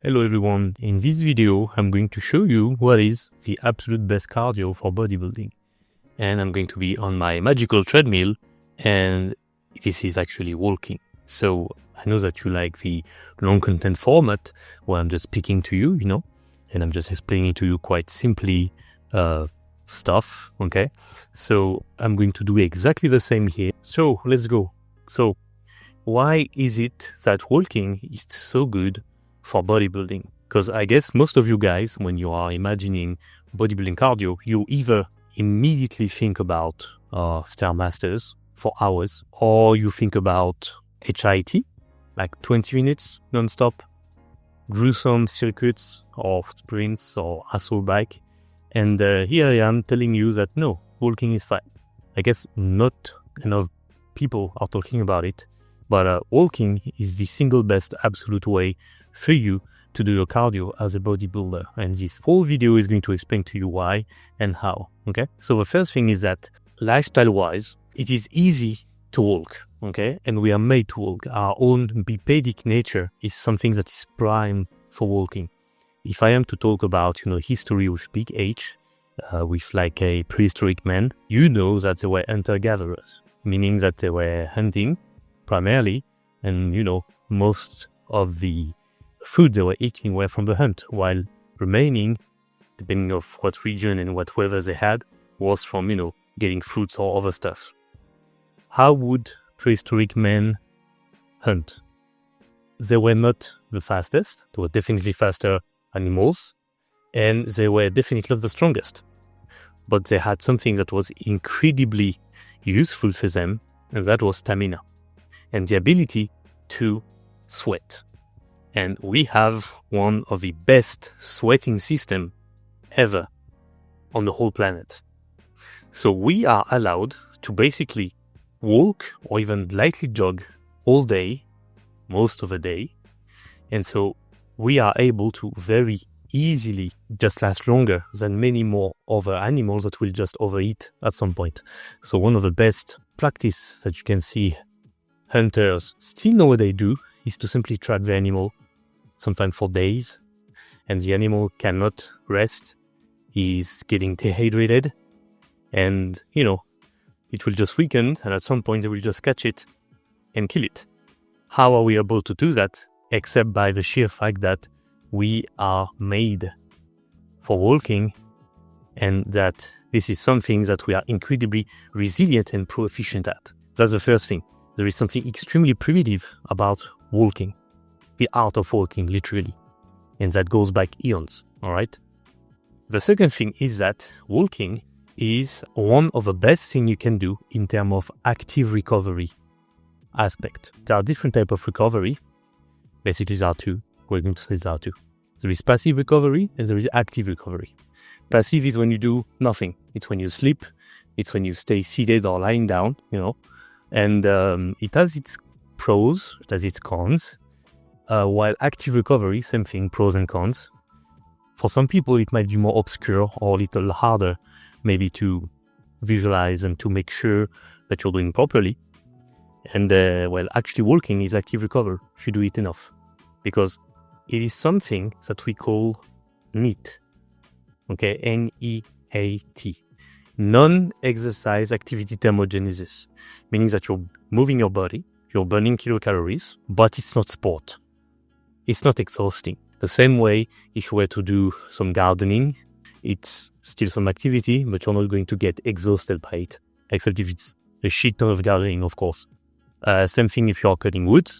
Hello everyone, in this video I'm going to show you what is the absolute best cardio for bodybuilding. And I'm going to be on my magical treadmill, and this is actually walking. So I know that you like the long content format where I'm just speaking to you, and I'm just explaining to you quite simply stuff, okay? So I'm going to do exactly the same here. So let's go. So why is it that walking is so good for bodybuilding? Because I guess most of you guys, when you are imagining bodybuilding cardio, you either immediately think about Stairmasters for hours, or you think about HIIT, like 20 minutes non-stop, gruesome circuits or sprints or assault bike. And here I am telling you that no, walking is fine. I guess not enough people are talking about it, but walking is the single best absolute way for you to do your cardio as a bodybuilder. And this whole video is going to explain to you why and how, okay? So the first thing is that lifestyle-wise, it is easy to walk, okay? And we are made to walk. Our own bipedic nature is something that is prime for walking. If I am to talk about, history with big H, with like a prehistoric man, you know that they were hunter-gatherers, meaning that they were hunting primarily, and most of the food they were eating were from the hunt, while remaining, depending on what region and what weather they had, was from, getting fruits or other stuff. How would prehistoric men hunt? They were not the fastest. They were definitely faster animals, and they were definitely not the strongest. But they had something that was incredibly useful for them, and that was stamina and the ability to sweat. And we have one of the best sweating systems ever on the whole planet. So we are allowed to basically walk or even lightly jog all day, most of the day. And so we are able to very easily just last longer than many more other animals that will just overeat at some point. So one of the best practice that you can see hunters still know what they do is to simply track the animal, sometimes for days, and the animal cannot rest. He's getting dehydrated, and it will just weaken, and at some point they will just catch it and kill it. How are we able to do that except by the sheer fact that we are made for walking, and that this is something that we are incredibly resilient and proficient at? That's the first thing. There is something extremely primitive about walking, the art of walking, literally, and that goes back eons, all right? The second thing is that walking is one of the best things you can do in terms of active recovery aspect. There are different types of recovery. Basically, there are two. We're going to say there are two. There is passive recovery and there is active recovery. Passive is when you do nothing. It's when you sleep. It's when you stay seated or lying down, and it has its pros, it has its cons. While active recovery, same thing, pros and cons. For some people, it might be more obscure or a little harder maybe to visualize and to make sure that you're doing properly. And actually walking is active recovery if you do it enough, because it is something that we call NEAT, okay, N-E-A-T, non-exercise activity thermogenesis, meaning that you're moving your body, you're burning kilocalories, but it's not sport. It's not exhausting. The same way if you were to do some gardening, it's still some activity, but you're not going to get exhausted by it, except if it's a shit ton of gardening, of course. Same thing if you're cutting wood,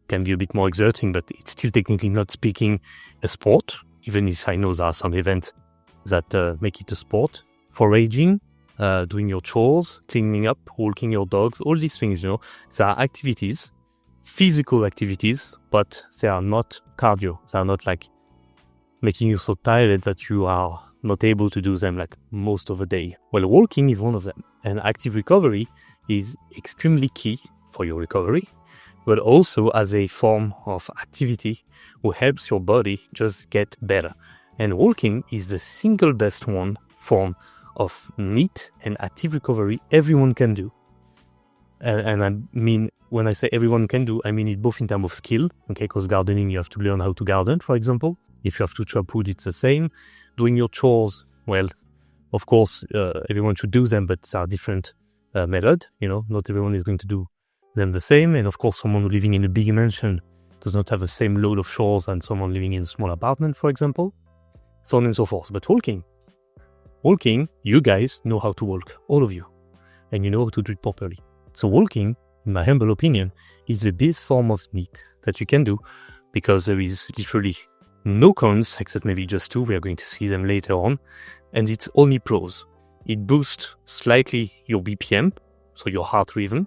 can be a bit more exerting, but it's still technically not speaking a sport, even if I know there are some events that make it a sport. Foraging, doing your chores, cleaning up, walking your dogs, all these things, they are activities, physical activities, but they are not cardio. They are not like making you so tired that you are not able to do them like most of the day. Well, walking is one of them. And active recovery is extremely key for your recovery, but also as a form of activity who helps your body just get better. And walking is the single best form of NEAT and active recovery everyone can do. And I mean, when I say everyone can do, I mean it both in terms of skill, okay, because gardening, you have to learn how to garden, for example. If you have to chop wood, it's the same. Doing your chores, well, of course, everyone should do them, but there are different methods, not everyone is going to do them the same. And of course, someone living in a big mansion does not have the same load of chores than someone living in a small apartment, for example, so on and so forth. But walking, you guys know how to walk, all of you, and you know how to do it properly. So walking, in my humble opinion, is the best form of NEAT that you can do, because there is literally no cons, except maybe just two. We are going to see them later on. And it's only pros. It boosts slightly your BPM, so your heart rhythm,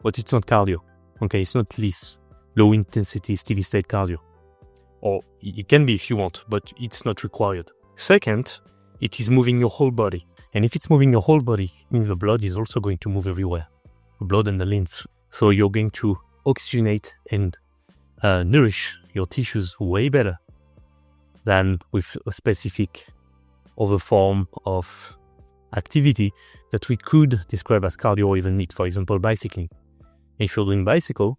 but it's not cardio. Okay, it's not this low intensity steady state cardio. Or it can be if you want, but it's not required. Second, it is moving your whole body. And if it's moving your whole body, it means the blood is also going to move everywhere. The blood and the lymph. So you're going to oxygenate and nourish your tissues way better than with a specific other form of activity that we could describe as cardio or even NEAT. For example, bicycling. If you're doing bicycle,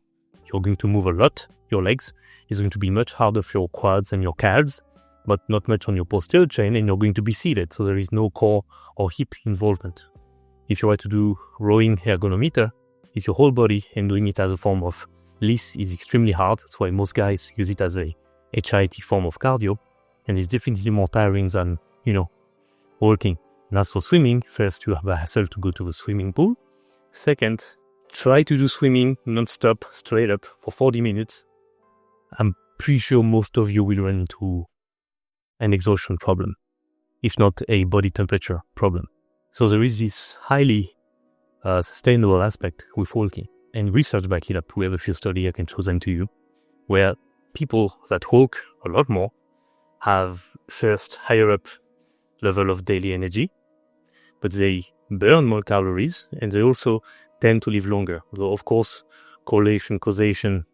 you're going to move a lot. Your legs is going to be much harder for your quads and your calves, but not much on your posterior chain, and you're going to be seated, so there is no core or hip involvement. If you were to do rowing ergonometer, it's your whole body, and doing it as a form of LISS is extremely hard. That's why most guys use it as a HIIT form of cardio, and it's definitely more tiring than, walking. And as for swimming, first you have a hassle to go to the swimming pool. Second, try to do swimming non-stop, straight up for 40 minutes. I'm pretty sure most of you will run into an exhaustion problem, if not a body temperature problem. So there is this highly sustainable aspect with walking, and research back it up. We have a few studies, I can show them to you, where people that walk a lot more have first higher up level of daily energy, but they burn more calories, and they also tend to live longer. Though of course, correlation, causation,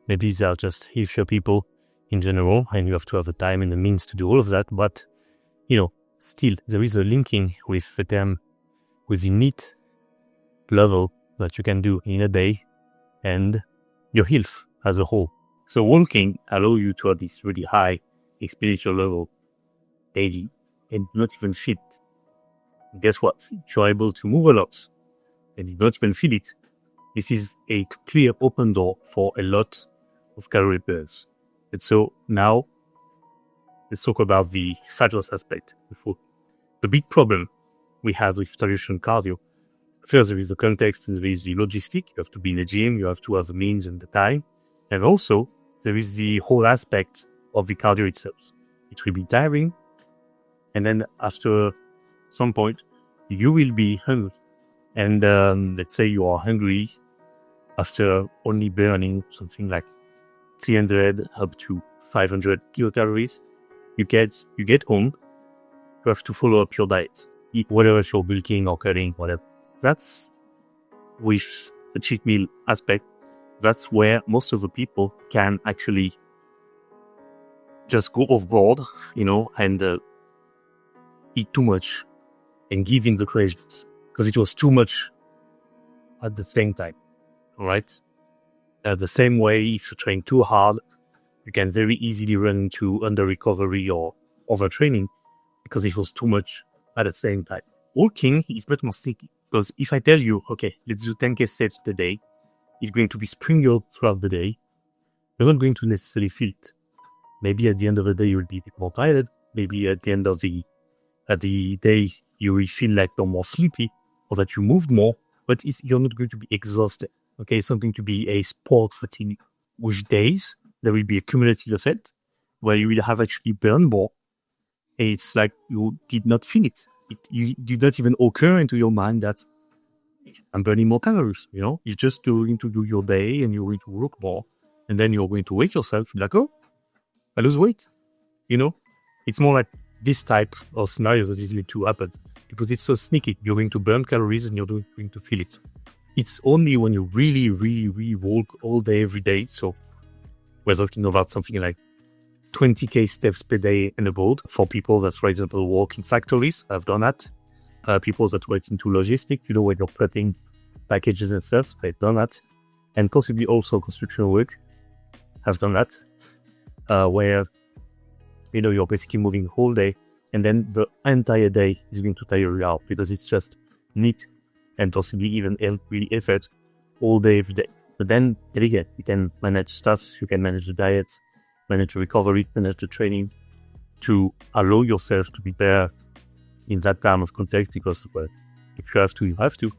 maybe they are just healthier people in general, and you have to have the time and the means to do all of that. But, still, there is a linking with the term, with the NEAT level that you can do in a day and your health as a whole. So walking allows you to have this really high expenditure level daily and not even fit. And guess what? If you're able to move a lot and you not even feel it, this is a clear open door for a lot of calorie burns. And so now, let's talk about the fat loss aspect. The big problem we have with traditional cardio, first there is the context and there is the logistic. You have to be in a gym, you have to have the means and the time. And also, there is the whole aspect of the cardio itself. It will be tiring, and then after some point, you will be hungry. And let's say you are hungry after only burning something like 300 up to 500 kilocalories. You get home, you have to follow up your diet. Eat whatever you're bulking or cutting, whatever. That's with the cheat meal aspect. That's where most of the people can actually just go off board, and eat too much and give in the cravings because it was too much at the same time. All right. The same way, if you train too hard, you can very easily run into under recovery or overtraining because it was too much at the same time. Walking is much more sticky because if I tell you, okay, let's do 10K steps a day, it's going to be sprinkled throughout the day. You're not going to necessarily feel it. Maybe at the end of the day, you will be a bit more tired. Maybe at the end of the day, you will feel like you're more sleepy or that you moved more, but you're not going to be exhausted. Okay, it's not going to be a sport fatigue. With days, there will be a cumulative effect where you will have actually burned more. And it's like you did not feel it. You did not even occur into your mind that I'm burning more calories. You're just going to do your day and you're going to work more. And then you're going to wake yourself like, oh, I lose weight. It's more like this type of scenario that is going to happen because it's so sneaky. You're going to burn calories and you're going to feel it. It's only when you really, really, really walk all day, every day. So we're talking about something like 20K steps per day and above for people that, for example, work in factories. I've done that. People that work into logistics, where you're prepping packages and stuff. I've done that. And possibly also construction work. I've done that. Where, you're basically moving the whole day, and then the entire day is going to tire you out because it's just neat and possibly even really effort all day, every day. But then, again, you can manage stuff, you can manage the diets, manage the recovery, manage the training to allow yourself to be there in that kind of context because, well, if you have to, you have to.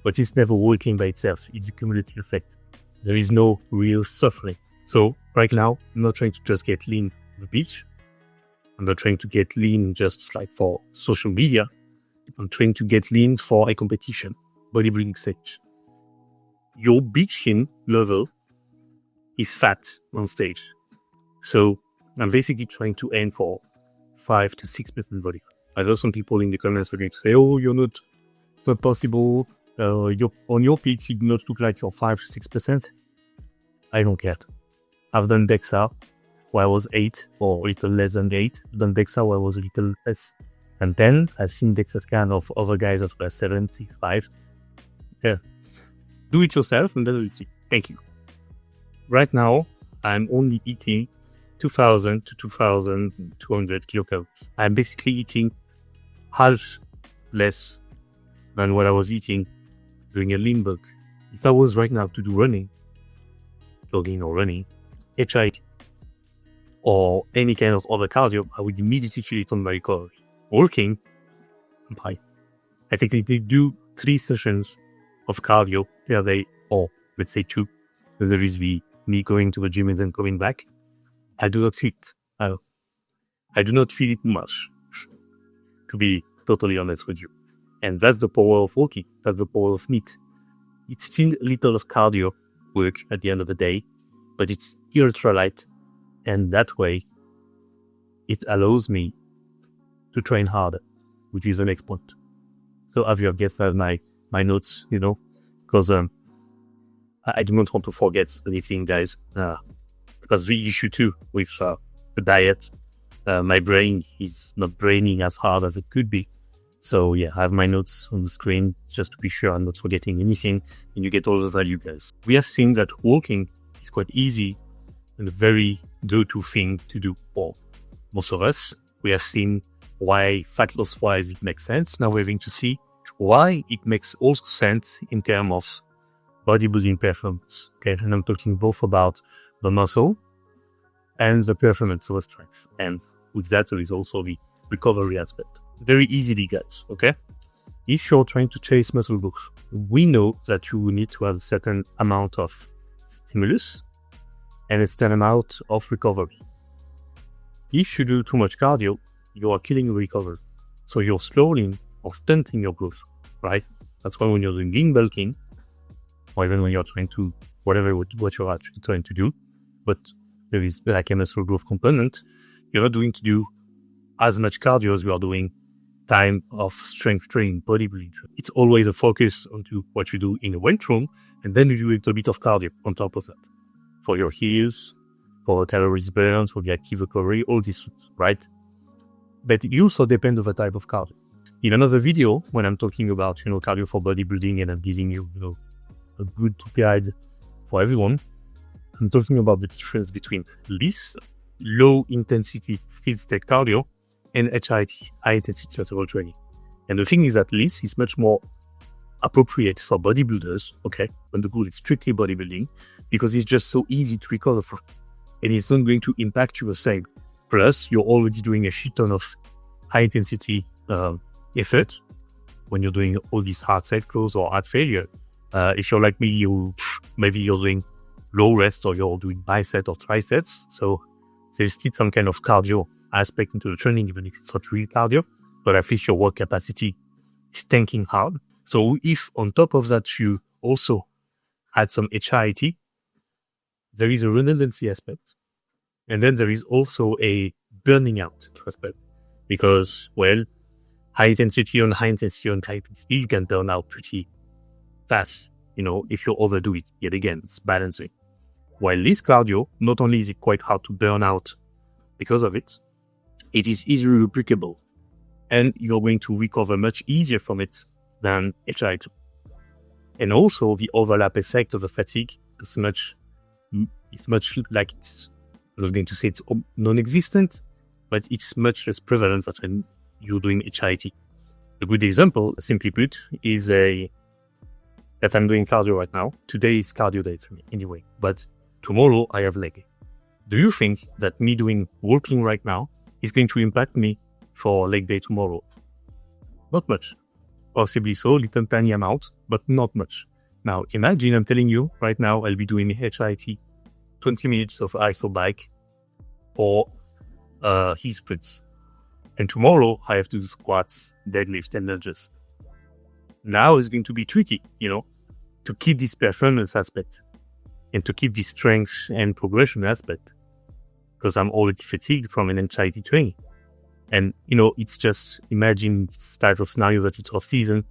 But it's never working by itself. It's a cumulative effect. There is no real suffering. So right now, I'm not trying to just get lean on the beach. I'm not trying to get lean just like for social media. I'm trying to get lean for a competition, bodybuilding stage. Your beach lean level is fat on stage. So I'm basically trying to aim for 5 to 6% body. I know some people in the comments are going to say, it's not possible. On your peaks, you do not look like you're 5 to 6%. I don't care. I've done DEXA where I was 8 or a little less than 8. I've done DEXA where I was a little less than 10. I've seen DEXA scan of other guys that were 7, 6, 5. Yeah. Do it yourself and then we'll see. Thank you. Right now, I'm only eating 2,000 to 2,200 kilocalories. I'm basically eating half less than what I was eating during a lean bulk. If I was right now to do running, jogging or running, HIIT, or any kind of other cardio, I would immediately chill it on my recovery. Working, I'm high. I technically do 3 sessions of cardio per day, or let's say 2. So there is me going to the gym and then coming back. I do not feel it. I do not feel it much, to be totally honest with you. And that's the power of walking. That's the power of NEAT. It's still a little of cardio work at the end of the day, but it's ultra light. And that way, it allows me to train harder, which is the next point. So as you have guessed, I have my notes, because I do not want to forget anything, guys. Because the issue too with the diet, my brain is not braining as hard as it could be. So yeah, I have my notes on the screen just to be sure I'm not forgetting anything and you get all the value, guys. We have seen that walking is quite easy and a very go-to thing to do for most of us. We have seen why fat loss-wise it makes sense. Now we're going to see why it makes also sense in terms of bodybuilding performance. Okay, and I'm talking both about the muscle and the performance of strength. And with that, there is also the recovery aspect. Very easily, guys, okay? If you're trying to chase muscle growth, we know that you need to have a certain amount of stimulus and a certain amount of recovery. If you do too much cardio, you are killing your recovery. So you're slowing or stunting your growth, right? That's why when you're doing lean bulking, or even when you're trying to, what you're actually trying to do, but there is like a muscle growth component, you're not going to do as much cardio as we are doing time of strength training, bodybuilding. It's always a focus onto what you do in the weight room, and then you do a little bit of cardio on top of that. For your heels, for the calories burned, for the active recovery, all this, right? But it also depends on the type of cardio. In another video, when I'm talking about, cardio for bodybuilding and I'm giving you, a good guide for everyone, I'm talking about the difference between this low intensity field state cardio and HIIT, high intensity interval training. And the thing is that this is much more appropriate for bodybuilders, okay, when the goal is strictly bodybuilding, because it's just so easy to recover from. And it's not going to impact you the same. Plus, you're already doing a shit ton of high intensity effort when you're doing all these hard set close or hard failure. If you're like me, maybe you're doing low rest or you're doing bicep or triceps. So there's still some kind of cardio aspect into the training, even if it's not real cardio, but at least your work capacity is tanking hard. So if on top of that, you also add some HIIT, there is a redundancy aspect. And then there is also a burning out aspect because, well, high intensity on high intensity, you can burn out pretty fast, if you overdo it. Yet again, it's balancing. While this cardio, not only is it quite hard to burn out because of it, it is easily replicable. And you're going to recover much easier from it than HIIT. And also the overlap effect of the fatigue is much like it's, I'm not going to say it's non-existent, but it's much less prevalent than when you're doing HIIT. A good example, simply put, is that I'm doing cardio right now. Today is cardio day for me anyway, but tomorrow I have leg. Do you think that me doing walking right now is going to impact me for leg day tomorrow? Not much. Possibly so, little tiny amount, but not much. Now, imagine I'm telling you right now I'll be doing HIIT, 20 minutes of iso bike or heat sprints. And tomorrow I have to do squats, deadlift, and lunges. Now it's going to be tricky, to keep this performance aspect and to keep this strength and progression aspect, because I'm already fatigued from an HIIT training. And, it's just, imagine this type of scenario that it's off season,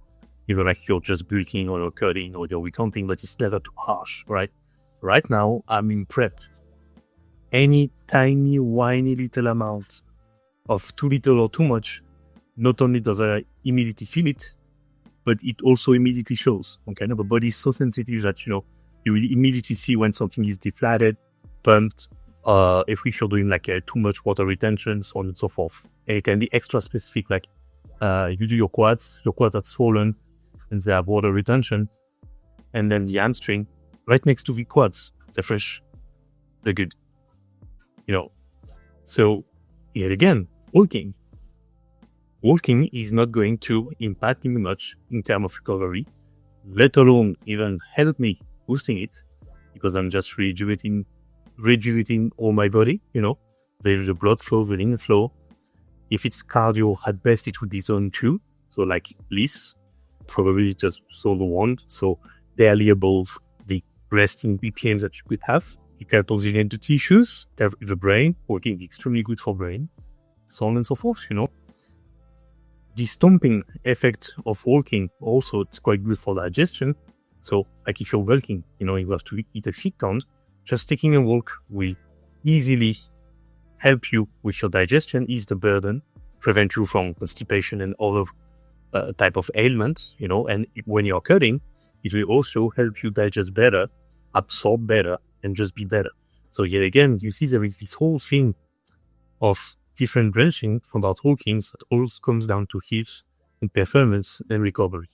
like you're just bulking or you're cutting or you're recounting, but it's never too harsh, right? Right now, I'm in prep. Any tiny, whiny little amount of too little or too much, not only does I immediately feel it, but it also immediately shows. Okay, the body is so sensitive that, you will immediately see when something is deflated, pumped, if you're doing like too much water retention, so on and so forth. And it can be extra specific, like you do your quads are swollen and they have water retention, and then the hamstring right next to the quads, they're fresh, they're good. So yet again, walking is not going to impact me much in terms of recovery, let alone even help me boosting it, because I'm just rejuvenating all my body, there's the blood flow, the lymph flow. If it's cardio, at best it would be zone 2, so like bliss, probably just zone 1, so barely above the resting BPMs that you could have. You can oxygenate the tissues, the brain, working extremely good for brain, so on and so forth, The stomping effect of walking also, it's quite good for digestion. So like if you're bulking, you have to eat a shit ton, just taking a walk will easily help you with your digestion, ease the burden, prevent you from constipation and other type of ailments, and when you're cutting, it will also help you digest better, absorb better, and just be better. So yet again, you see there is this whole thing of different branching from about walking that all comes down to health and performance and recovery.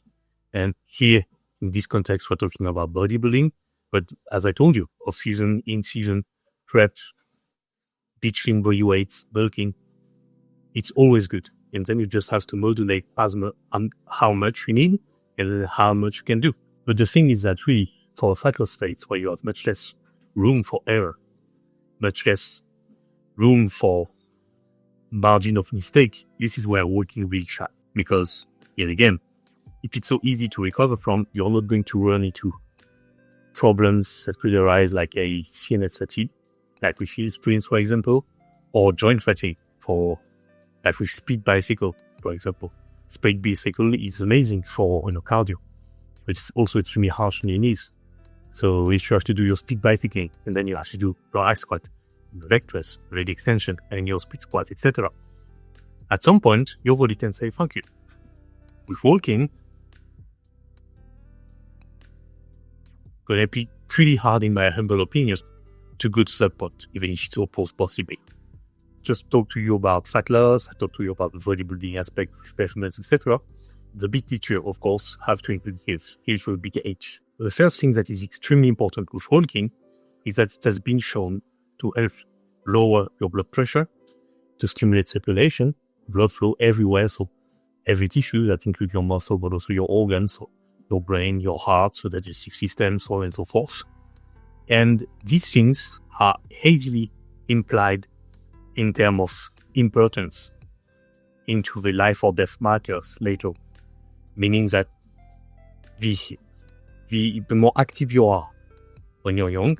And here, in this context, we're talking about bodybuilding, but as I told you, off-season, in-season, prep, pitching body weights, bulking, it's always good. And then you just have to modulate how much you need and how much you can do. But the thing is that really, for a fat loss phase where you have much less room for error, much less room for margin of mistake, this is where walking really shine. Because, yet again, if it's so easy to recover from, you're not going to run into problems that could arise like a CNS fatigue, like with heel sprints, for example, or joint fatigue, like with speed bicycle, for example. Speed bicycle is amazing for cardio, but it's also extremely harsh on your knees. So if you have to do your speed bicycling, and then you have to do your high squat, your leg press, leg extension, and your speed squats, etc., at some point, your body can say, fuck you. With walking, gonna be pretty hard, in my humble opinion, to go to that point, even if it's opposed possibly. Just talk to you about fat loss, I talk to you about the bodybuilding aspect, performance, etc. The big picture, of course, have to include health with a big H. The first thing that is extremely important with walking is that it has been shown to help lower your blood pressure, to stimulate circulation, blood flow everywhere, so every tissue, that includes your muscle, but also your organs, so your brain, your heart, so digestive system, so on and so forth. And these things are heavily implied in terms of importance into the life or death markers later, meaning that the more active you are when you're young,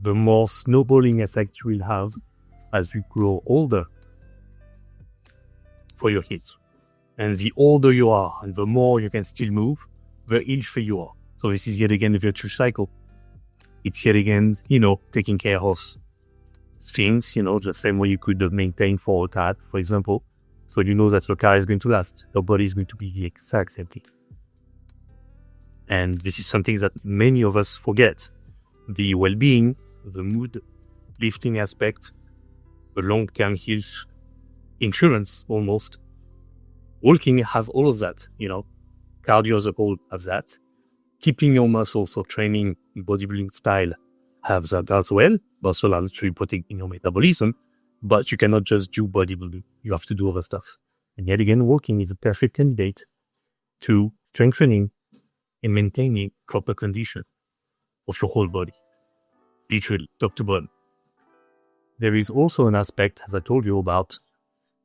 the more snowballing effect you will have as you grow older for your health. And the older you are and the more you can still move, the healthier you are. So this is yet again the virtuous cycle. It's yet again, taking care of things, the same way you could maintain for a car, for example. So you know that your car is going to last. Your body is going to be the exact same thing. And this is something that many of us forget. The well-being, the mood, lifting aspect, the long-term health insurance almost. Walking have all of that, Cardio as a whole have that. Keeping your muscles or training bodybuilding style have that as well. Muscle are literally protecting your metabolism, but you cannot just do bodybuilding. You have to do other stuff. And yet again, walking is a perfect candidate to strengthening and maintaining proper condition of your whole body. Literally, top to bottom. There is also an aspect, as I told you, about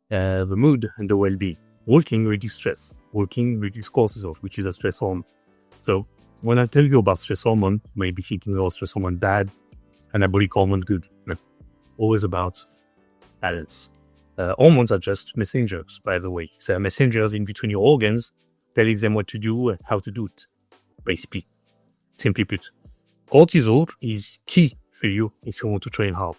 the mood and the well-being. Walking reduces stress. Walking reduces cortisol, which is a stress hormone. So when I tell you about stress hormone, you may be thinking, oh, stress hormone bad, anabolic hormone good. No, always about balance. Hormones are just messengers, by the way. They are messengers in between your organs, telling them what to do and how to do it, basically. Simply put, cortisol is key for you if you want to train hard.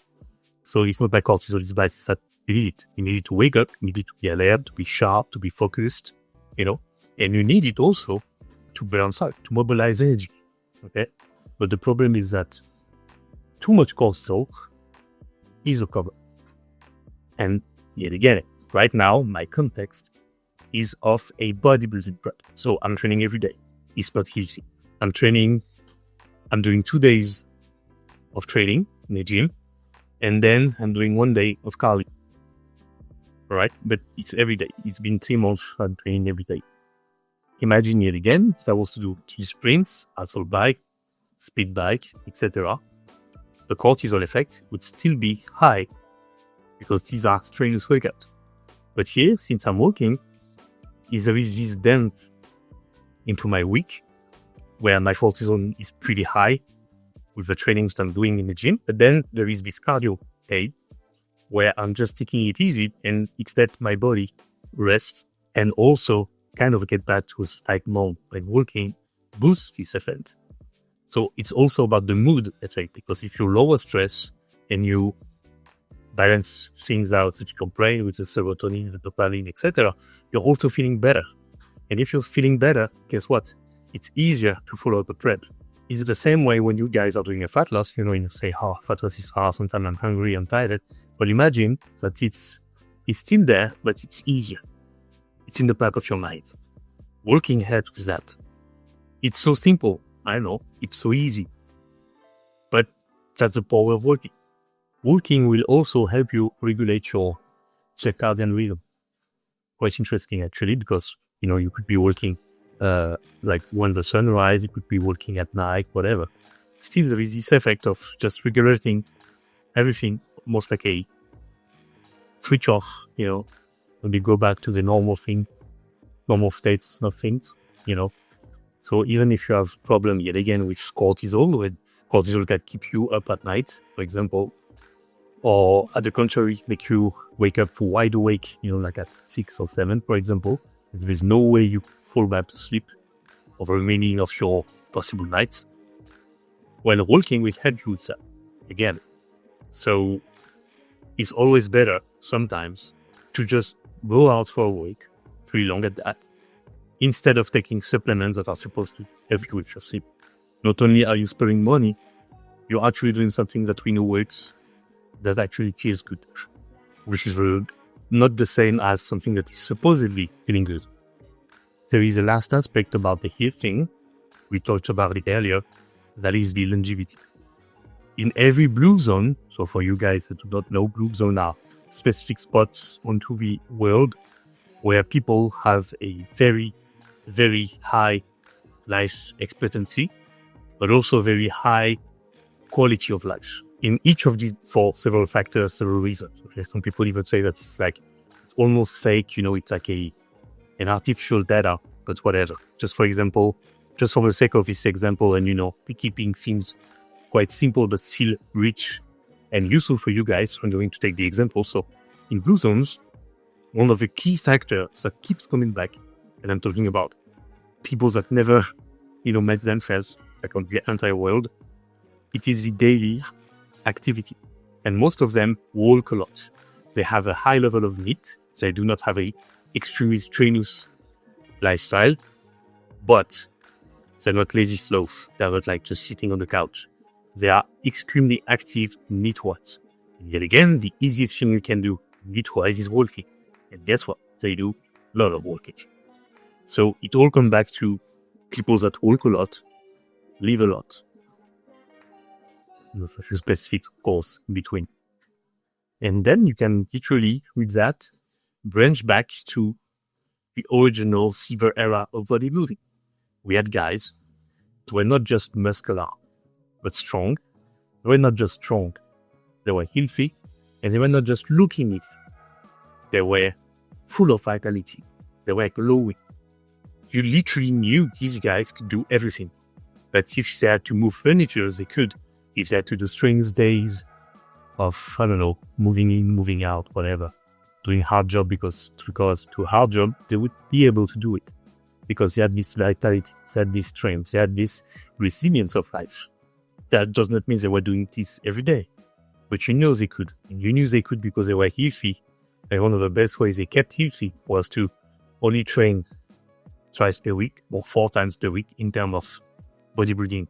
So it's not like cortisol is bad, it's that you need it. You need it to wake up, you need it to be alert, to be sharp, to be focused, and you need it also to burn fat, to mobilize energy, okay? But the problem is that too much cortisol is a problem. And yet again, right now, my context is of a bodybuilding prep. So I'm training every day. It's not easy. I'm doing 2 days of training in the gym, and then I'm doing 1 day of cardio. All right? But it's every day. It's been 3 months I'm training every day. Imagine yet again, if I was to do 3 sprints, assault bike, speed bike, etc., the cortisol effect would still be high because these are strenuous workouts. But here, since I'm walking, there is this dent into my week where my cortisol is pretty high with the trainings that I'm doing in the gym. But then there is this cardio aid where I'm just taking it easy and it's let my body rest and also kind of get back to a slight mode. Like walking boosts this effect. So it's also about the mood effect, because if you lower stress and you balance things out, that you can play with the serotonin, the dopamine, etc., you're also feeling better. And if you're feeling better, guess what? It's easier to follow the prep. It's the same way when you guys are doing a fat loss, and you say, oh, fat loss is hard, sometimes I'm hungry, I'm tired. But imagine that it's still there, but it's easier. It's in the back of your mind. Working helps with that. It's so simple. I know, it's so easy. But that's the power of walking. Walking will also help you regulate your circadian rhythm. Quite interesting, actually, because, you could be walking like when the sun rises, you could be walking at night, whatever. Still, there is this effect of just regulating everything, almost like a switch off, when you go back to the normal states of things, So even if you have problem yet again with cortisol can keep you up at night, for example, or at the contrary, make you wake up wide awake, like at 6 or 7, for example. There is no way you fall back to sleep over the remaining of your possible nights. Well, walking will help you with that, again. So it's always better sometimes to just go out for a week, pretty long at that, instead of taking supplements that are supposed to help you with your sleep. Not only are you sparing money, you're actually doing something that we know works, that actually feels good, which is not the same as something that is supposedly feeling good. There is a last aspect about the health thing, we talked about it earlier, that is the longevity. In every blue zone, so for you guys that do not know, blue zone are specific spots onto the world where people have a very, very high life expectancy, but also very high quality of life. In each of these, for several factors, several reasons. Okay? Some people even say that it's almost fake, it's like an artificial data, but whatever. Just for example, just for the sake of this example, and beekeeping seems quite simple, but still rich and useful for you guys. I'm going to take the example. So in blue zones, one of the key factors that keeps coming back, and I'm talking about people that never, met themselves, like on the entire world, it is the daily activity. And most of them walk a lot. They have a high level of NEAT. They do not have a extremely strenuous lifestyle, but They're not lazy sloths. They're not like just sitting on the couch. They are extremely active neat-wise. And yet again, the easiest thing you can do neat-wise is walking. And guess what? They do a lot of walking. So it all comes back to people that walk a lot, live a lot. There's a few specifics, of course, in between. And then you can literally, with that, branch back to the original silver era of bodybuilding. We had guys who were not just muscular, but strong. They were not just strong. They were healthy, and they were not just looking healthy. They were full of vitality. They were glowing. You literally knew these guys could do everything. That if they had to move furniture, they could. If they had to do strength days of, I don't know, moving in, moving out, whatever, doing hard job because to hard job, they would be able to do it. Because they had this vitality, they had this strength, they had this resilience of life. That does not mean they were doing this every day. But you know they could. And you knew they could because they were healthy. And one of the best ways they kept healthy was to only train twice a week or 4 times a week in terms of bodybuilding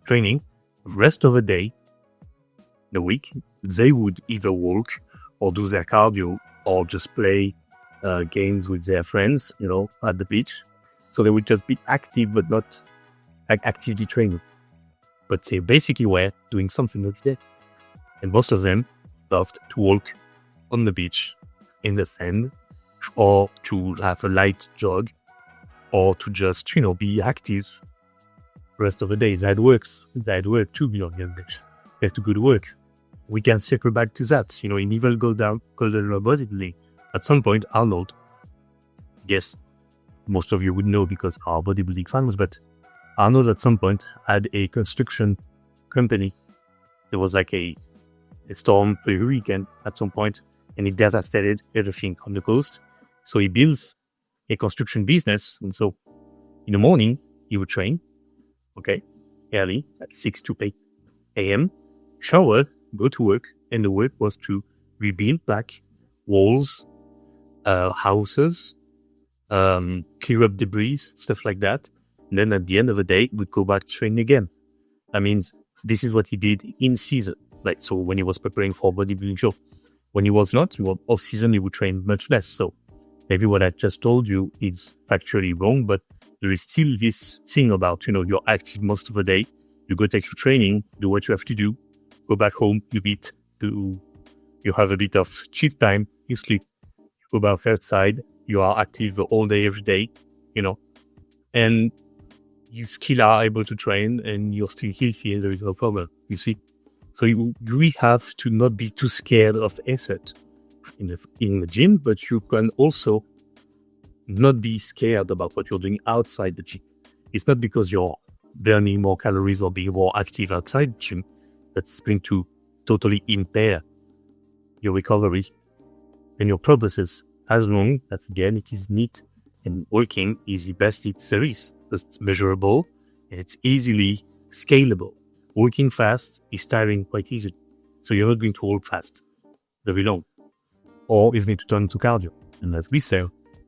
training. The rest of the day, the week, they would either walk or do their cardio or just play games with their friends, at the beach. So they would just be active, but not like actively training. But they basically were doing something every day. And most of them loved to walk on the beach, in the sand, or to have a light jog, or to just, be active the rest of the day. That works. That work too beyond the beach. They have to go to work. We can circle back to that. In Evil Golden Bodybuilding, at some point, Arnold, yes, most of you would know because our bodybuilding fans, but Arnold at some point had a construction company. There was like a storm per weekend at some point, and it devastated everything on the coast. So he builds a construction business. And so in the morning, he would train, early at 6 to 8 a.m., shower, go to work, and the work was to rebuild back walls, houses, clear up debris, stuff like that. And then at the end of the day, we'd go back to train again. That means this is what he did in season. So when he was preparing for a bodybuilding show. When he was not, off season, he would train much less. So maybe what I just told you is factually wrong, but there is still this thing about, you're active most of the day. You go take your training, do what you have to do, go back home, you eat, you have a bit of cheat time, you sleep, you go back outside, you are active all day, every day, and you still are able to train and you're still healthy and there is no problem, you see. So you really have to not be too scared of effort in the gym, but you can also not be scared about what you're doing outside the gym. It's not because you're burning more calories or being more active outside the gym that's going to totally impair your recovery and your progresses, as long as, again, it is neat and working is the best there is. It's measurable and it's easily scalable. Working fast is tiring quite easily. So you're not going to work fast very long. Or it's going to turn to cardio. And as we say,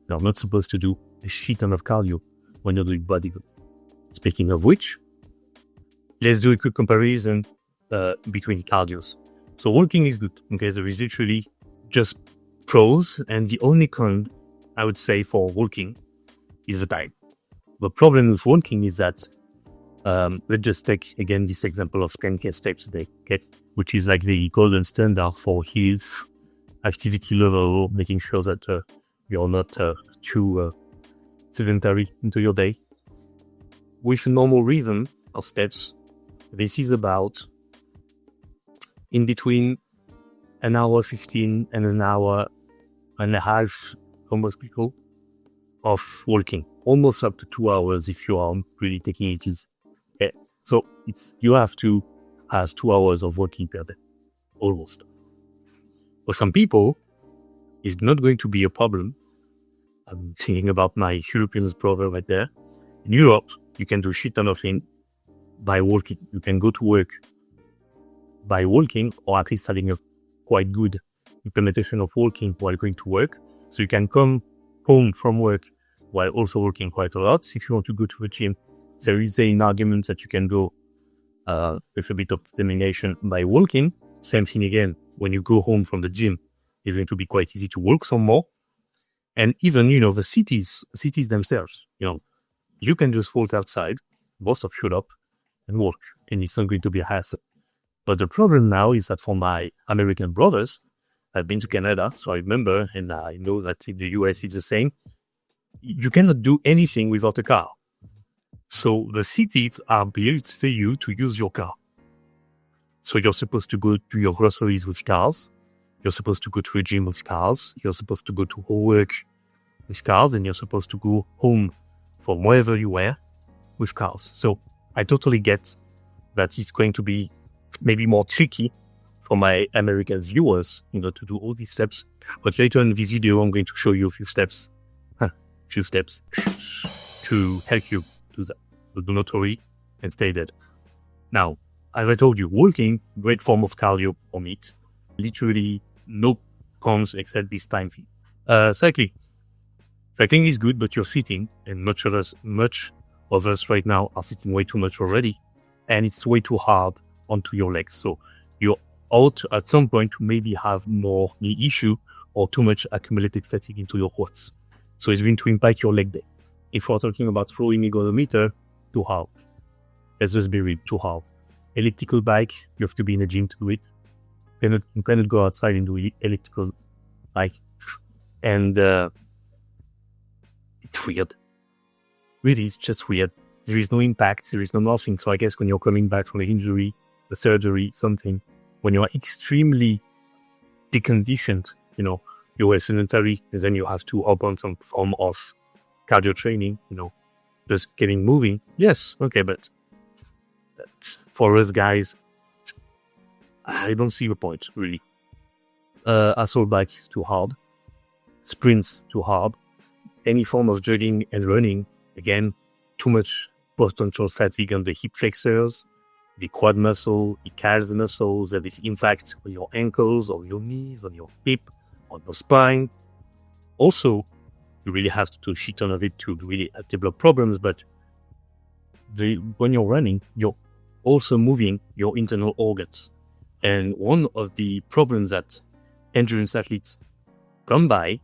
you're not supposed to do a shit ton of cardio when you're doing bodybuilding. Speaking of which, let's do a quick comparison between cardios. So walking is good. Okay, there is literally just pros, and the only con I would say for walking is the time. The problem with walking is that let's just take again this example of 10k steps a day, which is like the golden standard for health, activity level, making sure that you're not too sedentary into your day. With a normal rhythm of steps, this is about in between an hour 15 and an hour and a half for most people of walking, almost up to 2 hours if you are really taking it easy. So you have to have 2 hours of walking per day, almost. For some people, it's not going to be a problem. I'm thinking about my European brother right there. In Europe, you can do shit ton of things by walking. You can go to work by walking, or at least having a quite good implementation of walking while going to work. So you can come home from work while also working quite a lot. If you want to go to the gym, there is an argument that you can go with a bit of determination by walking. Same thing again, when you go home from the gym, it's going to be quite easy to walk some more. And even, the cities themselves, you can just walk outside, both of you up, and walk, and it's not going to be a hassle. But the problem now is that for my American brothers, I've been to Canada, so I remember, and I know that in the US it's the same. You cannot do anything without a car. So the cities are built for you to use your car. So you're supposed to go to your groceries with cars. You're supposed to go to a gym with cars. You're supposed to go to work with cars. And you're supposed to go home from wherever you were with cars. So I totally get that it's going to be maybe more tricky for my American viewers, to do all these steps. But later in this video, I'm going to show you a few steps to help you do that. So do not worry and stay dead. Now, as I told you, walking, great form of cardio for me. Literally no cons except this time fee. Cycling is good, but you're sitting, and much of us right now are sitting way too much already, and it's way too hard onto your legs. So you're out at some point to maybe have more knee issue or too much accumulated fatigue into your quads. So it's going to impact your leg day. If we're talking about throwing ergometer, too hard. Let's just be real, too hard. Elliptical bike, you have to be in a gym to do it. You cannot go outside and do elliptical bike. And it's weird. Really, it's just weird. There is no impact. There is no nothing. So I guess when you're coming back from the injury, the surgery, something, when you're extremely deconditioned, you're sedentary, and then you have to hop on some form of cardio training, just getting moving. Yes, okay, but for us guys, I don't see the point, really. Assault bike is too hard. Sprints, too hard. Any form of jogging and running, again, too much potential fatigue on the hip flexors, the quad muscle, the calves muscles, that is impact on your ankles, on your knees, on your hip, on your spine. Also, you really have to do shit ton of it to really develop problems, but when you're running, you're also moving your internal organs. And one of the problems that endurance athletes come by,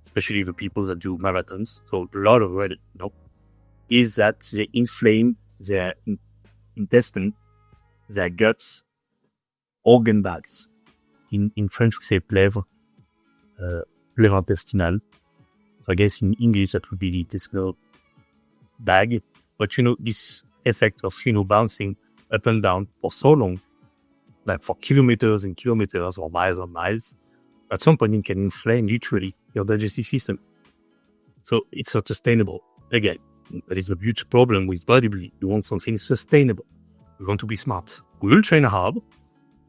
especially the people that do marathons, so a lot of it, is that they inflame their intestine, their guts, organ bags. In French, we say plèvre intestinal. So I guess in English, that would be the intestinal bag. But, this effect of, bouncing up and down for so long, like for kilometers and kilometers or miles, at some point it can inflame literally your digestive system. So it's not sustainable. Again, that is a huge problem with bodybuilding. You want something sustainable. We want to be smart. We will train hard.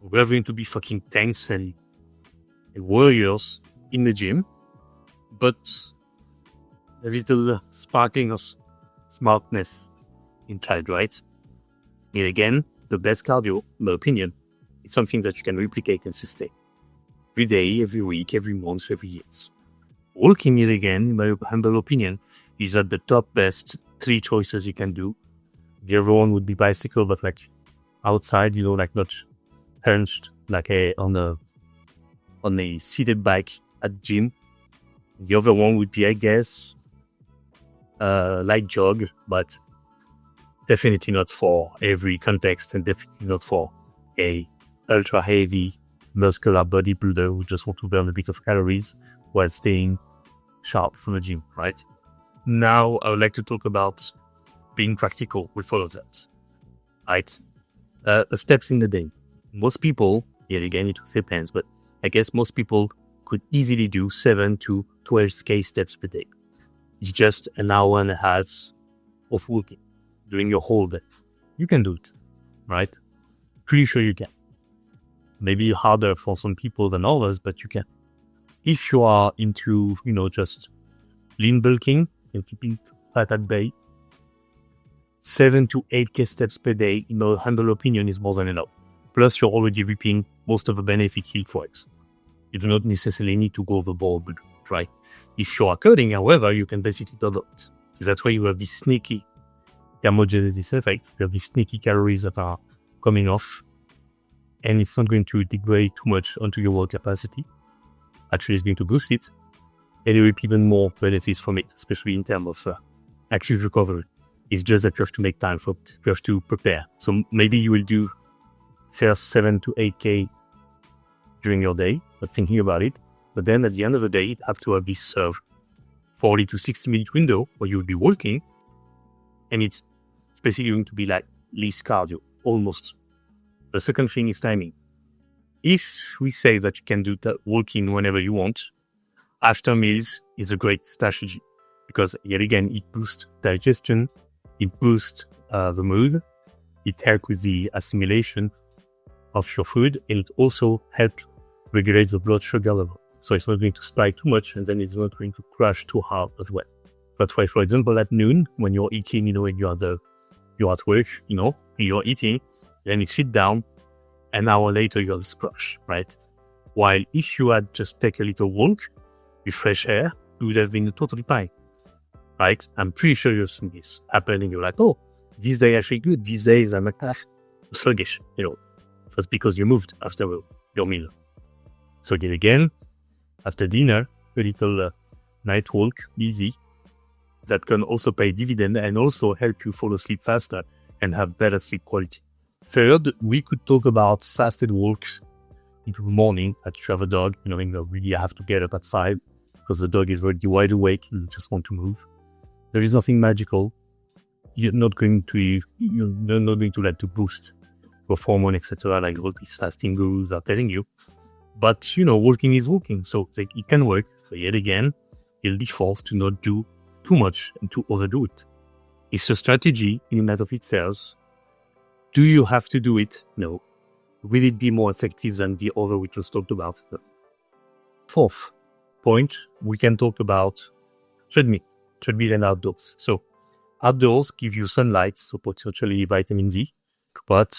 We're going to be fucking tanks and warriors in the gym. But a little sparkling of smartness inside, right? And again, the best cardio, in my opinion, is something that you can replicate and sustain. Every day, every week, every month, every year. Walking, yet again, in my humble opinion, is at the top best 3 choices you can do. The other one would be bicycle, but like outside, not hunched, like on a seated bike at gym. The other one would be, I guess, light jog, but definitely not for every context and definitely not for a ultra heavy muscular bodybuilder who just want to burn a bit of calories while staying sharp from the gym, right? Now, I would like to talk about being practical with all of that, right? The steps in the day. Most people, yet again, it depends, but I guess most people could easily do 7 to 12K steps per day. It's just an hour and a half of walking during your whole day. You can do it, right? Pretty sure you can. Maybe harder for some people than others, but you can. If you are into, just lean bulking and keeping fat at bay, 7 to 8K steps per day, in my humble opinion, is more than enough. Plus, you're already reaping most of the benefit health wise. You do not necessarily need to go overboard, right? If you are coding, however, you can basically double it. That's why you have this sneaky thermogenesis effect. You have these sneaky calories that are coming off, and it's not going to degrade too much onto your work capacity. Actually, it's going to boost it, and you reap even more benefits from it, especially in terms of active recovery. It's just that you have to make time for it. You have to prepare. So maybe you will do first 7 to 8K during your day, not thinking about it. But then at the end of the day, you have to have this 40 to 60 minute window where you will be walking. And it's basically going to be like least cardio, almost. The second thing is timing. If we say that you can do that walking whenever you want, after meals is a great strategy. Because yet again, it boosts digestion, it boosts the mood, it helps with the assimilation of your food, and it also helps regulate the blood sugar level. So it's not going to spike too much, and then it's not going to crash too hard as well. That's why, for example, at noon, when you're eating, and you're at work, you're eating, then you sit down, an hour later you'll crash, right? While if you had just take a little walk with fresh air, you would have been totally fine, right? I'm pretty sure you've seen this happening. You're like, oh, these days actually good. These days I'm like, sluggish, That's because you moved after your meal. So yet again, after dinner, a little night walk, easy, that can also pay dividend and also help you fall asleep faster and have better sleep quality. Third, we could talk about fasted walks into the morning that you have a dog, and you really have to get up at 5 because the dog is already wide awake and you just want to move. There is nothing magical. You're not going to let to boost your hormone, etc., like all these fasting gurus are telling you. But, walking is walking, so it can work. But yet again, you'll be forced to not do too much and to overdo it. It's a strategy in and of itself. Do you have to do it? No. Will it be more effective than the other we just talked about? No. Fourth point, we can talk about treadmill and outdoors. So outdoors give you sunlight, so potentially vitamin D, but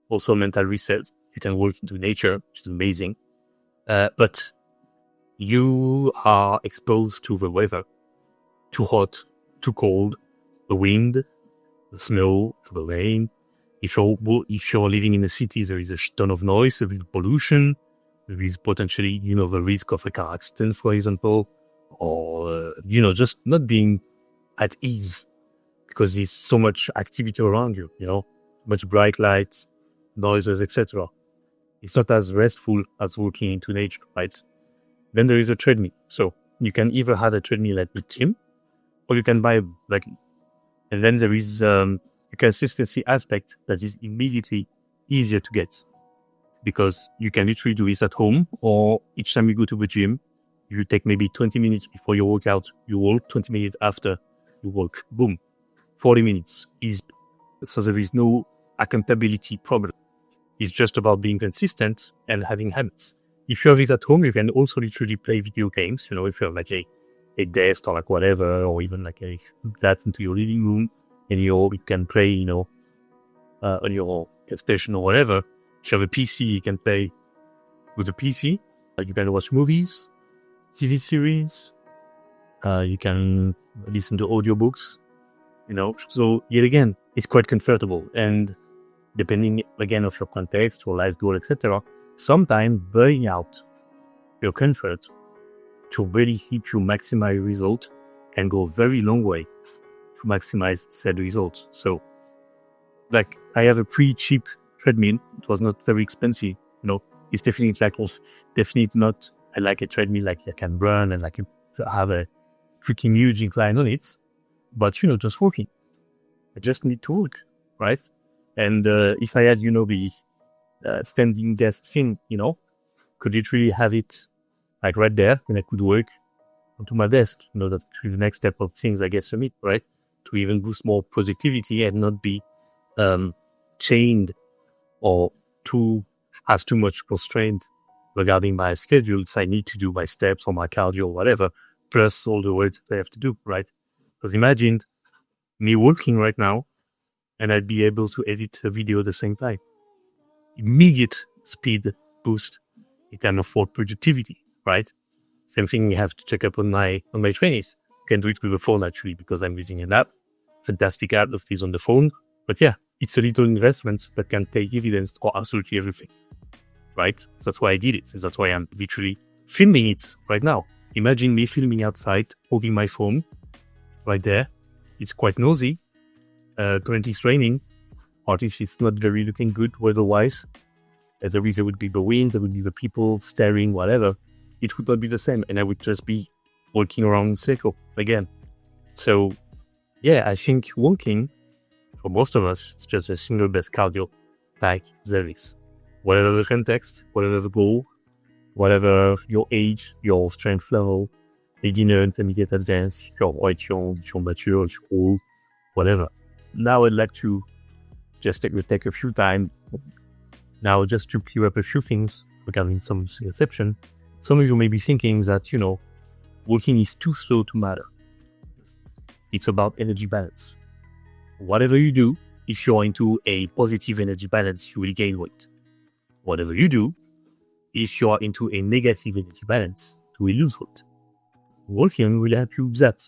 also mental reset. You can walk into nature, which is amazing. But you are exposed to the weather. Too hot, too cold, the wind, the snow, the rain. If you're living in a city, there is a ton of noise, there is pollution, there is potentially, the risk of a car accident, for example, or, just not being at ease because there's so much activity around you, much bright lights, noises, etc. It's not as restful as walking into nature, right? Then there is a treadmill. So you can either have a treadmill at the gym or you can buy and then there is a consistency aspect that is immediately easier to get because you can literally do this at home or each time you go to the gym, you take maybe 20 minutes before your workout, you walk 20 minutes after you walk, boom, 40 minutes. So there is no accountability problem. It's just about being consistent and having habits. If you have it at home, you can also literally play video games. If you have like a desk or like whatever, or even like that's into your living room and you can play, on your station or whatever. If you have a PC, you can play with a PC. You can watch movies, TV series. You can listen to audiobooks, So yet again, it's quite comfortable and depending again of your context, your life goal, etc. Sometimes burning out your comfort to really help you maximize result can go a very long way to maximize said result. So, like I have a pretty cheap treadmill. It was not very expensive. It's definitely not. I like a treadmill like I can run and like have a freaking huge incline on it. But just walking. I just need to walk, right? And if I had, the standing desk thing, could literally have it like right there and I could work onto my desk. That's the next step of things, I guess, for me, right? To even boost more productivity and not be chained or to have too much constraint regarding my schedules. I need to do my steps or my cardio or whatever, plus all the work that I have to do, right? Because imagine me working right now, and I'd be able to edit a video at the same time. Immediate speed boost in terms of productivity, right? Same thing I have to check up on my trainees. Can do it with a phone actually because I'm using an app. fantastic out of this on the phone. But yeah, it's a little investment that can take evidence for absolutely everything, right? That's why I did it. That's why I'm literally filming it right now. Imagine me filming outside, holding my phone right there. It's quite noisy. Currently it's raining. Or at least it's not very looking good weather-wise. As there would be the wind, there would be the people staring, whatever. It would not be the same. And I would just be walking around in circle again. So yeah, I think walking, for most of us, it's just the single best cardio like there is. Whatever the context, whatever the goal, whatever your age, your strength level, beginner, intermediate, advanced, if you're white, young, if you're mature, if you're old, whatever. Now I'd like to just take a few time now just to clear up a few things regarding some misconception. Some of you may be thinking that, walking is too slow to matter. It's about energy balance. Whatever you do, if you're into a positive energy balance, you will gain weight. Whatever you do, if you are into a negative energy balance, you will lose weight. Walking will help you with that.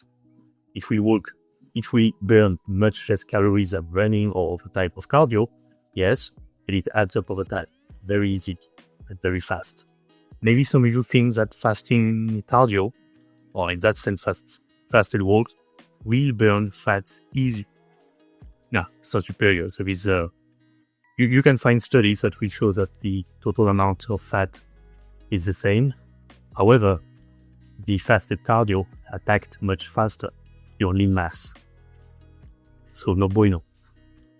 If we burn much less calories than running or other type of cardio, yes, but it adds up over time. Very easy and very fast. Maybe some of you think that fasting cardio, or in that sense fasted walk, will burn fat easy. No, it's not superior. So it's, you can find studies that will show that the total amount of fat is the same. However, the fasted cardio attacked much faster your lean mass. So no bueno.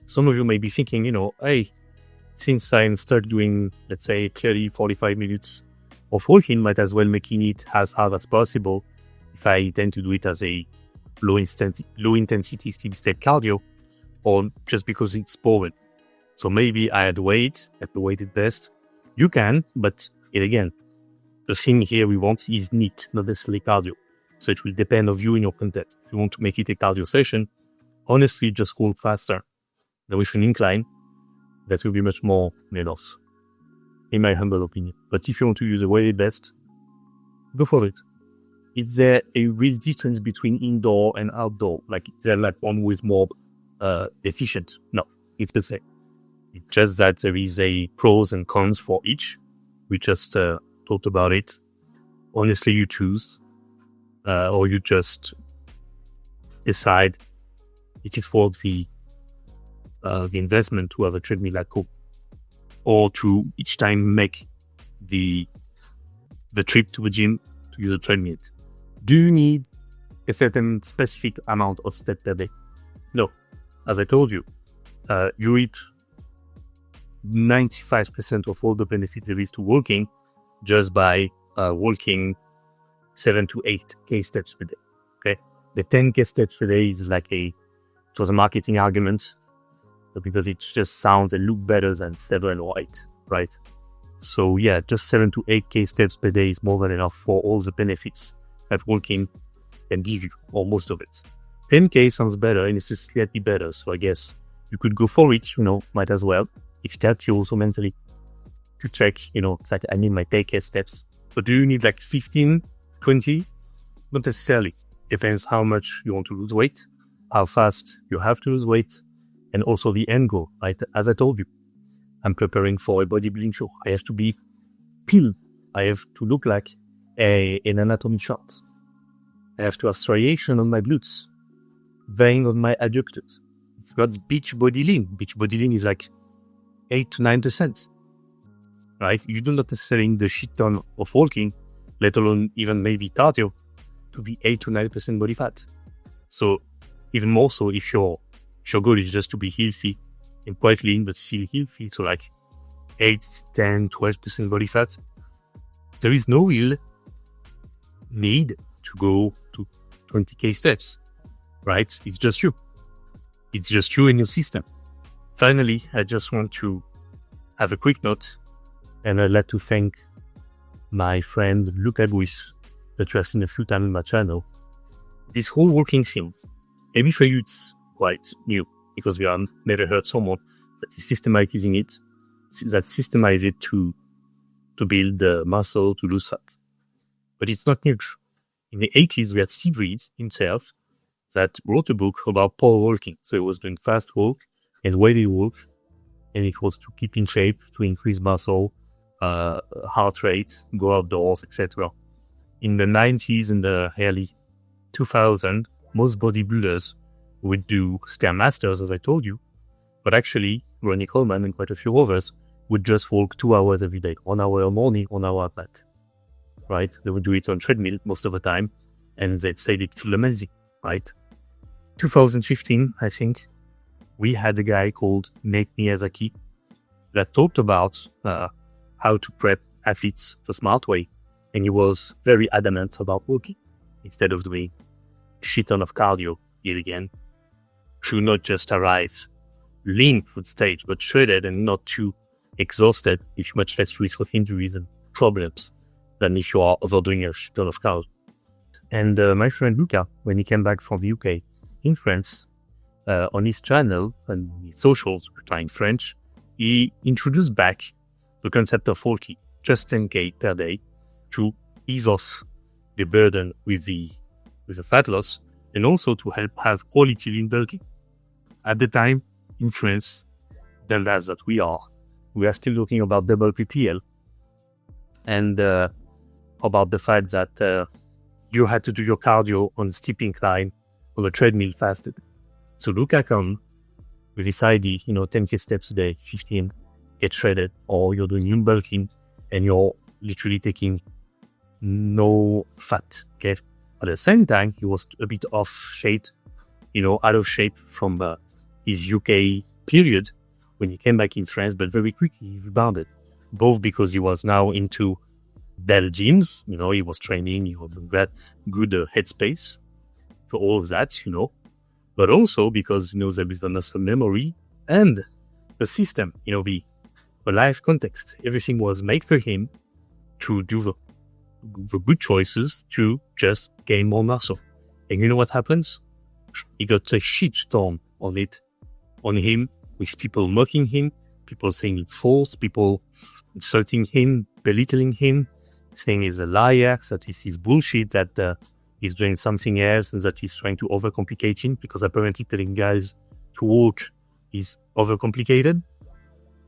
Some of you may be thinking, hey, since I started doing, let's say, 30, 45 minutes of walking, might as well making it as hard as possible if I tend to do it as a low intensity steady state cardio, or just because it's boring. So maybe I had the weight at best. You can, but again, the thing here we want is NEAT, not necessarily cardio. So it will depend on you and your context. If you want to make it a cardio session, honestly, just walk faster. Then with an incline, that will be much more enough, in my humble opinion. But if you want to use a weighted vest, go for it. Is there a real difference between indoor and outdoor? Is there one who is more efficient? No, it's the same. It's just that there is a pros and cons for each. We just talked about it. Honestly, you choose, or you just decide it is for the investment to have a treadmill at home, or to each time make the trip to the gym to use a treadmill. Do you need a certain specific amount of steps per day? No. As I told you, you reap 95% of all the benefits there is to walking just by walking 7 to 8K steps per day. Okay, the 10K steps per day is it was a marketing argument, because it just sounds and look better than 7 or 8, right? So yeah, just 7 to 8K steps per day is more than enough for all the benefits that walking can give you, or most of it. 10K sounds better and it's just slightly better. So I guess you could go for it, might as well. If it helps you also mentally to check, it's I need my 10K steps. But do you need 15, 20? Not necessarily. Depends how much you want to lose weight, how fast you have to lose weight, and also the end goal, right? As I told you, I'm preparing for a bodybuilding show. I have to be peeled. I have to look like an anatomy chart. I have to have striation on my glutes, vein on my adductors. It's got beach body lean. Beach body lean is 8 to 9%, right? You do not necessarily need the shit ton of walking, let alone even maybe cardio, to be 8 to 9% body fat. So even more so if your goal is just to be healthy and quite lean, but still healthy, so 8, 10, 12% body fat, there is no real need to go to 20K steps, right? It's just you. It's just you and your system. Finally, I just want to have a quick note, and I'd like to thank my friend Luca Buis, that you have seen a few times on my channel. This whole walking thing, maybe for you it's quite new, because we have never heard someone that is systematizing it, to build muscle, to lose fat. But it's not new. In the 80s, we had Steve Reeves himself that wrote a book about power walking. So he was doing fast walk and weighted walk, and it was to keep in shape, to increase muscle, heart rate, go outdoors, etc. In the 90s and the early 2000s, most bodybuilders would do Stairmasters, as I told you, but actually, Ronnie Coleman and quite a few others would just walk 2 hours every day, 1 hour morning, 1 hour at night, right? They would do it on treadmill most of the time, and they'd say it feel amazing, right? 2015, I think, we had a guy called Nate Miyazaki that talked about how to prep athletes the smart way, and he was very adamant about walking instead of doing shit ton of cardio yet again, to not just arrive lean for the stage, but shredded and not too exhausted, with much less risk of injuries and problems than if you are overdoing a shit ton of cardio. And my friend Luca, when he came back from the UK in France, on his channel and his socials, trying French, he introduced back the concept of walking, just 10K per day, to ease off the burden with the fat loss, and also to help have quality lean bulking. At the time, in France, the lads that we are still talking about double PPL, and about the fact that you had to do your cardio on steep incline on a treadmill fasted. So Luca come with this idea, 10K steps a day, 15, get shredded, or you're doing lean bulking and you're literally taking no fat, okay? At the same time, he was a bit off shape, out of shape from his UK period when he came back in France, but very quickly he rebounded, both because he was now into Dell gyms, he was training, he was in that good headspace for all of that, but also because, there is the muscle memory and the system, the life context. Everything was made for him to do the good choices to just gain more muscle. And you know what happens? He got a shitstorm on him, with people mocking him, people saying it's false, people insulting him, belittling him, saying he's a liar, that this is bullshit, that he's doing something else, and that he's trying to overcomplicate it, because apparently telling guys to walk is overcomplicated.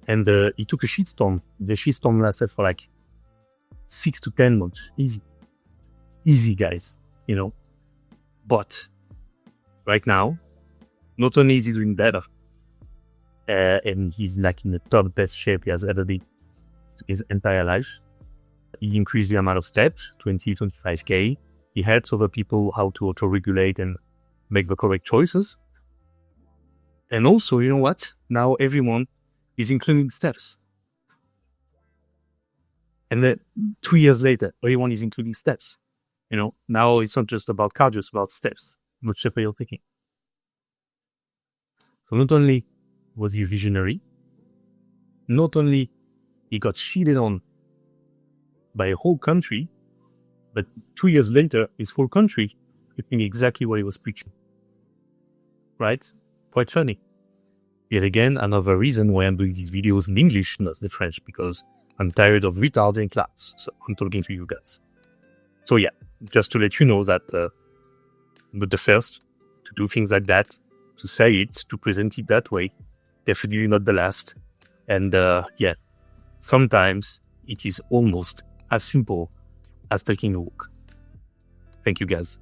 And he took a shitstorm. The shitstorm lasted for like 6 to 10 months. Easy, guys, But right now, not only is he doing better, and he's like in the top best shape he has ever been his entire life. He increased the amount of steps, 20, 25K. He helps other people how to auto-regulate and make the correct choices. And also, you know what? Now everyone is including steps. And then 2 years later, everyone is including steps. Now it's not just about cardio, it's about steps. What step are you taking? So not only was he visionary, not only he got cheated on by a whole country, but 2 years later, his whole country doing exactly what he was preaching. Right? Quite funny. Yet again, another reason why I'm doing these videos in English, not the French, because I'm tired of retards in class. So I'm talking to you guys. So yeah, just to let you know that but the first to do things like that, to say it, to present it that way, definitely not the last. And sometimes it is almost as simple as taking a walk. Thank you, guys.